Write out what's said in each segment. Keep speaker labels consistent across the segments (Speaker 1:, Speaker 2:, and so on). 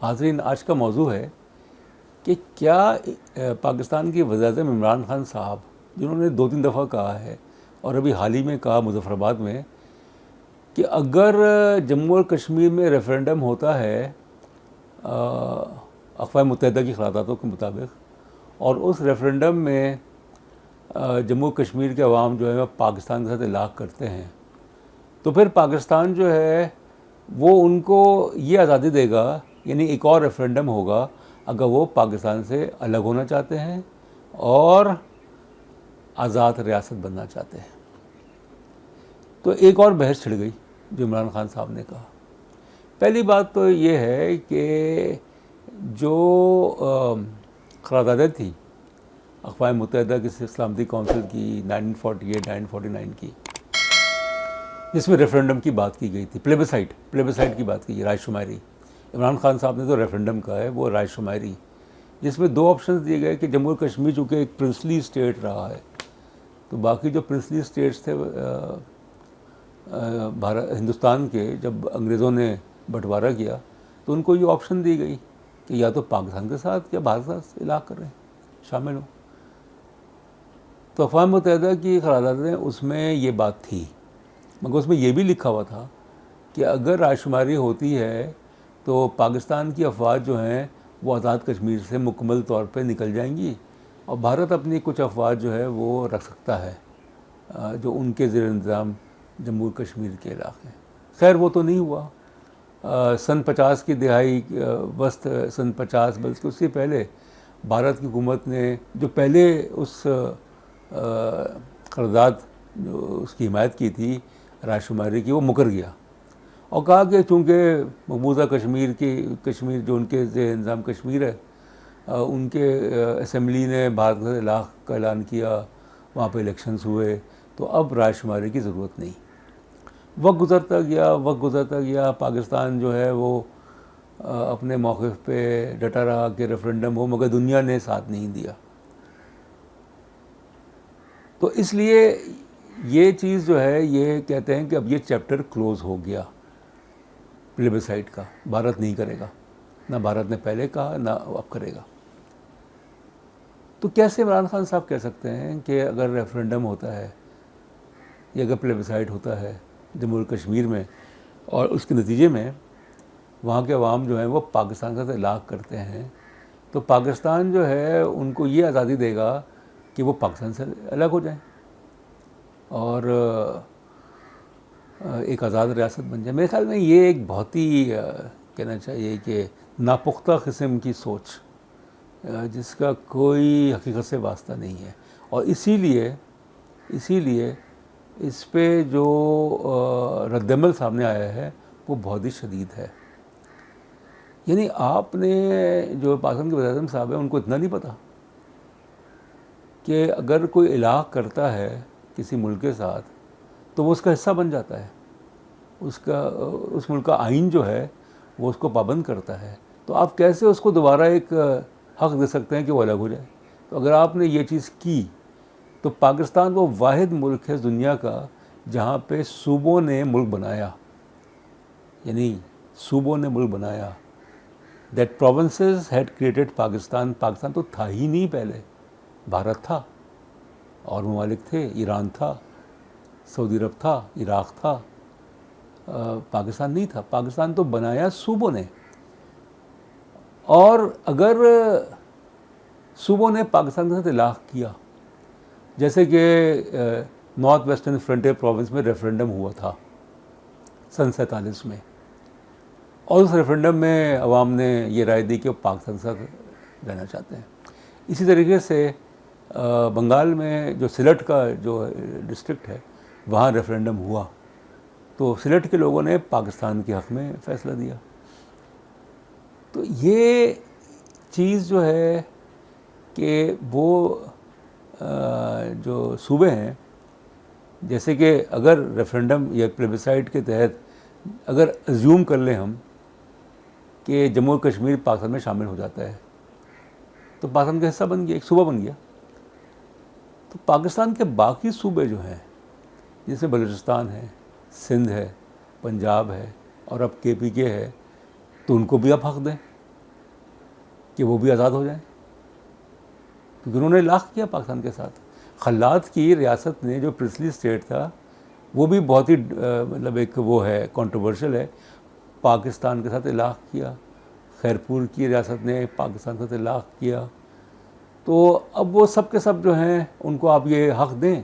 Speaker 1: حاضرین، آج کا موضوع ہے کہ کیا پاکستان کے وزیر اعظم عمران خان صاحب، جنہوں نے 2-3 دفعہ کہا ہے اور ابھی حال ہی میں کہا مظفر آباد میں، کہ اگر جموں اور کشمیر میں ریفرینڈم ہوتا ہے اقوام متحدہ کی قراردادوں کے مطابق، اور اس ریفرینڈم میں جموں کشمیر کے عوام جو ہے وہ پاکستان کے ساتھ الحاق کرتے ہیں، تو پھر پاکستان جو ہے وہ ان کو یہ آزادی دے گا، یعنی ایک اور ریفرینڈم ہوگا اگر وہ پاکستان سے الگ ہونا چاہتے ہیں اور آزاد ریاست بننا چاہتے ہیں۔ تو ایک اور بحث چھڑ گئی جو عمران خان صاحب نے کہا۔ پہلی بات تو یہ ہے کہ جو قراردادیں تھی اقوام متحدہ کی سلامتی کونسل کی 1948-1949 کی، جس میں ریفرینڈم کی بات کی گئی تھی، پلیبسائٹ کی بات کی گئی، رائے شماری۔ عمران خان صاحب نے تو ریفرینڈم کہا ہے، وہ رائے شماری، جس میں 2 آپشنز دیے گئے کہ جموں و کشمیر چونکہ ایک پرنسلی اسٹیٹ رہا ہے، تو باقی جو پرنسلی اسٹیٹس تھے ہندوستان کے، جب انگریزوں نے بٹوارا کیا تو ان کو یہ آپشن دی گئی کہ یا تو پاکستان کے ساتھ یا بھارت کے ساتھ الحاق کر رہے ہیں، شامل ہوں۔ تو اقوام متحدہ کی قراردادیں اس میں یہ بات تھی، مگر اس میں یہ بھی لکھا ہوا تھا کہ اگر رائے شماری ہوتی ہے تو پاکستان کی افواج جو ہیں وہ آزاد کشمیر سے مکمل طور پہ نکل جائیں گی، اور بھارت اپنی کچھ افواج جو ہے وہ رکھ سکتا ہے جو ان کے زیر انتظام جموں کشمیر کے علاقے ہیں۔ خیر وہ تو نہیں ہوا۔ سن 50 کی دہائی، وسط سن 50، بلکہ اس سے پہلے بھارت کی حکومت نے جو پہلے اس قرارداد جو اس کی حمایت کی تھی رائے شماری کی، وہ مکر گیا اور کہا کہ چونکہ مقبوضہ کشمیر جو ان کے زیر انتظام کشمیر ہے، ان کے اسمبلی نے بھارت کے الحاق کا اعلان کیا، وہاں پہ الیکشنز ہوئے، تو اب رائے شماری کی ضرورت نہیں۔ وقت گزرتا گیا، پاکستان جو ہے وہ اپنے موقف پہ ڈٹا رہا کہ ریفرینڈم ہو، مگر دنیا نے ساتھ نہیں دیا۔ تو اس لیے یہ چیز جو ہے، یہ کہتے ہیں کہ اب یہ چیپٹر کلوز ہو گیا پلیبسائٹ کا، بھارت نہیں کرے گا، نہ بھارت نے پہلے کہا نہ اب کرے گا۔ تو کیسے عمران خان صاحب کہہ سکتے ہیں کہ اگر ریفرینڈم ہوتا ہے یا اگر پلیبسائٹ ہوتا ہے جموں و کشمیر میں، اور اس کے نتیجے میں وہاں کے عوام جو ہیں وہ پاکستان کے ساتھ الحاق کرتے ہیں، تو پاکستان جو ہے ان کو یہ آزادی دے گا کہ وہ پاکستان سے الگ ہو جائیں اور ایک آزاد ریاست بن جائے۔ میرے خیال میں یہ ایک بہت ہی کہنا چاہیے کہ ناپختہ قسم کی سوچ، جس کا کوئی حقیقت سے واسطہ نہیں ہے، اور اسی لیے اس پہ جو رد عمل سامنے آیا ہے وہ بہت ہی شدید ہے۔ یعنی آپ نے جو پاکستان کے وزیر اعظم صاحب ہیں، ان کو اتنا نہیں پتہ کہ اگر کوئی الحاق کرتا ہے کسی ملک کے ساتھ تو وہ اس کا حصہ بن جاتا ہے، اس ملک کا آئین جو ہے وہ اس کو پابند کرتا ہے، تو آپ کیسے اس کو دوبارہ ایک حق دے سکتے ہیں کہ وہ الگ ہو جائے؟ تو اگر آپ نے یہ چیز کی تو پاکستان وہ واحد ملک ہے دنیا کا جہاں پہ صوبوں نے ملک بنایا، یعنی صوبوں نے ملک بنایا۔ That provinces had created Pakistan تو تھا ہی نہیں پہلے، بھارت تھا اور ممالک تھے، ایران تھا، سعودی عرب تھا، عراق تھا، پاکستان نہیں تھا۔ پاکستان تو بنایا صوبوں نے، اور اگر صوبوں نے پاکستان کے ساتھ الحاق کیا، جیسے کہ نارتھ ویسٹرن فرنٹیئر پروونس میں ریفرینڈم ہوا تھا سن 47 میں، اور اس ریفرینڈم میں عوام نے یہ رائے دی کہ وہ پاکستان کے ساتھ رہنا چاہتے ہیں۔ اسی طریقے سے بنگال میں جو سلٹ کا جو ڈسٹرکٹ ہے، وہاں ریفرینڈم ہوا، تو سلٹ کے لوگوں نے پاکستان کے حق میں فیصلہ دیا۔ تو یہ چیز جو ہے کہ وہ جو صوبے ہیں، جیسے کہ اگر ریفرینڈم یا پلیبسائٹ کے تحت اگر ازیوم کر لیں ہم کہ جموں و کشمیر پاکستان میں شامل ہو جاتا ہے، تو پاکستان کا حصہ بن گیا، ایک صوبہ بن گیا، تو پاکستان کے باقی صوبے جو ہیں، جیسے بلوچستان ہے، سندھ ہے، پنجاب ہے، اور اب KPK ہے، تو ان کو بھی آپ حق دیں کہ وہ بھی آزاد ہو جائیں، کیونکہ انہوں نے لاق کیا پاکستان کے ساتھ۔ خلات کی ریاست نے جو پرنسلی اسٹیٹ تھا وہ بھی بہت ہی مطلب ایک وہ ہے کنٹروورشل ہے، پاکستان کے ساتھ الاق کیا۔ خیرپور کی ریاست نے پاکستان کے ساتھ الاق کیا۔ تو اب وہ سب کے سب جو ہیں ان کو آپ یہ حق دیں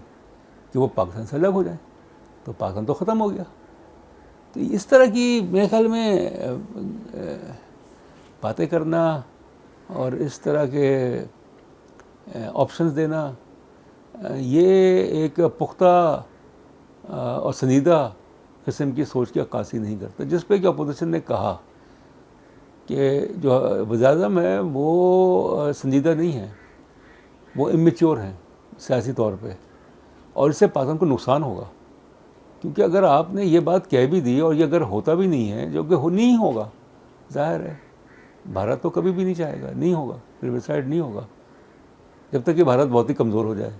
Speaker 1: کہ وہ پاکستان سے الگ ہو جائیں، تو پاکستان تو ختم ہو گیا۔ تو اس طرح کی میرے خیال میں باتیں کرنا اور اس طرح کے آپشنز دینا یہ ایک پختہ اور سنجیدہ قسم کی سوچ کی عکاسی نہیں کرتا، جس پہ کہ اپوزیشن نے کہا کہ جو وزیر اعظم ہے وہ سنجیدہ نہیں ہے، وہ امیچور ہیں سیاسی طور پہ، اور اس سے پاکستان کو نقصان ہوگا۔ کیونکہ اگر آپ نے یہ بات کہہ بھی دی اور یہ اگر ہوتا بھی نہیں ہے، جو کہ نہیں ہوگا، ظاہر ہے بھارت تو کبھی بھی نہیں چاہے گا، نہیں ہوگا، پلیبیسائڈ نہیں ہوگا جب تک کہ بھارت بہت ہی کمزور ہو جائے،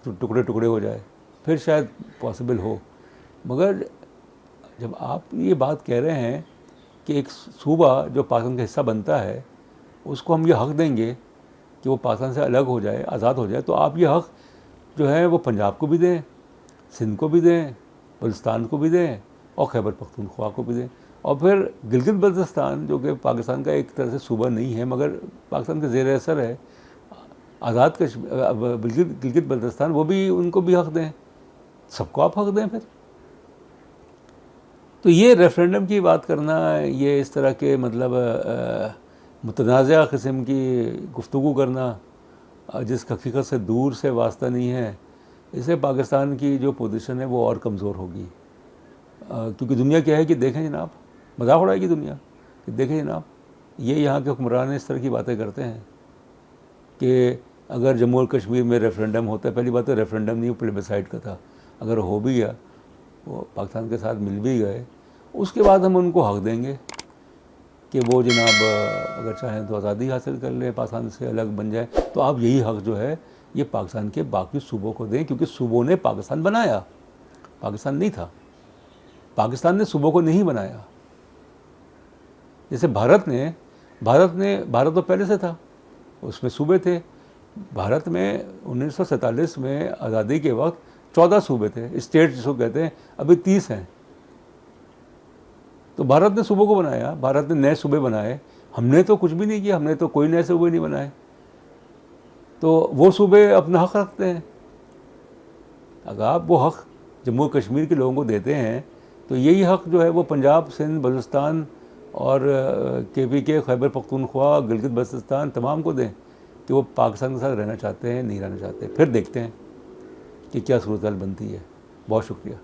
Speaker 1: تو ٹکڑے ٹکڑے ہو جائے، پھر شاید پاسبل ہو۔ مگر جب آپ یہ بات کہہ رہے ہیں کہ ایک صوبہ جو پاکستان کا حصہ بنتا ہے اس کو ہم یہ حق دیں گے کہ وہ پاکستان سے الگ ہو جائے، آزاد ہو جائے، تو آپ یہ حق جو ہے وہ پنجاب کو بھی دیں، سندھ کو بھی دیں، بلوچستان کو بھی دیں، اور خیبر پختونخوا کو بھی دیں، اور پھر گلگت بلتستان جو کہ پاکستان کا ایک طرح سے صوبہ نہیں ہے مگر پاکستان کے زیر اثر ہے، آزاد گلگت بلتستان، وہ بھی ان کو بھی حق دیں، سب کو آپ حق دیں پھر۔ تو یہ ریفرینڈم کی بات کرنا، یہ اس طرح کے مطلب متنازع قسم کی گفتگو کرنا جس حقیقت سے دور سے واسطہ نہیں ہے، اس سے پاکستان کی جو پوزیشن ہے وہ اور کمزور ہوگی۔ کیونکہ دنیا کیا ہے کہ دیکھیں جناب، مذاق اڑائے گی دنیا کہ دیکھیں جناب یہ یہاں کے حکمران اس طرح کی باتیں کرتے ہیں کہ اگر جموں اور کشمیر میں ریفرینڈم ہوتا ہے، پہلی بات تو ریفرینڈم نہیں، وہ پلیبیسائڈ کا تھا، اگر ہو بھی گیا، وہ پاکستان کے ساتھ مل بھی گئے، اس کے بعد ہم ان کو حق دیں گے کہ وہ جناب اگر چاہیں تو آزادی حاصل کر لیں، پاکستان سے الگ بن جائے، تو آپ یہی حق جو ہے یہ پاکستان کے باقی صوبوں کو دیں، کیونکہ صوبوں نے پاکستان بنایا، پاکستان نہیں تھا، پاکستان نے صوبوں کو نہیں بنایا۔ جیسے بھارت تو پہلے سے تھا، اس میں صوبے تھے۔ بھارت میں 1947 میں آزادی کے وقت 14 صوبے تھے، اسٹیٹ جس کو کہتے ہیں، ابھی 30 ہیں۔ تو بھارت نے صوبوں کو بنایا، بھارت نے نئے صوبے بنائے، ہم نے تو کچھ بھی نہیں کیا، ہم نے تو کوئی نئے صوبے نہیں بنائے۔ تو وہ صوبے اپنا حق رکھتے ہیں، اگر آپ وہ حق جموں و کشمیر کے لوگوں کو دیتے ہیں تو یہی حق جو ہے وہ پنجاب، سندھ، بلوچستان اور KPK کے خیبر پختونخوا، گلگت بلتستان تمام کو دیں کہ وہ پاکستان کے ساتھ رہنا چاہتے ہیں نہیں رہنا چاہتے، پھر دیکھتے ہیں کہ کیا صورتحال بنتی ہے۔ بہت شکریہ۔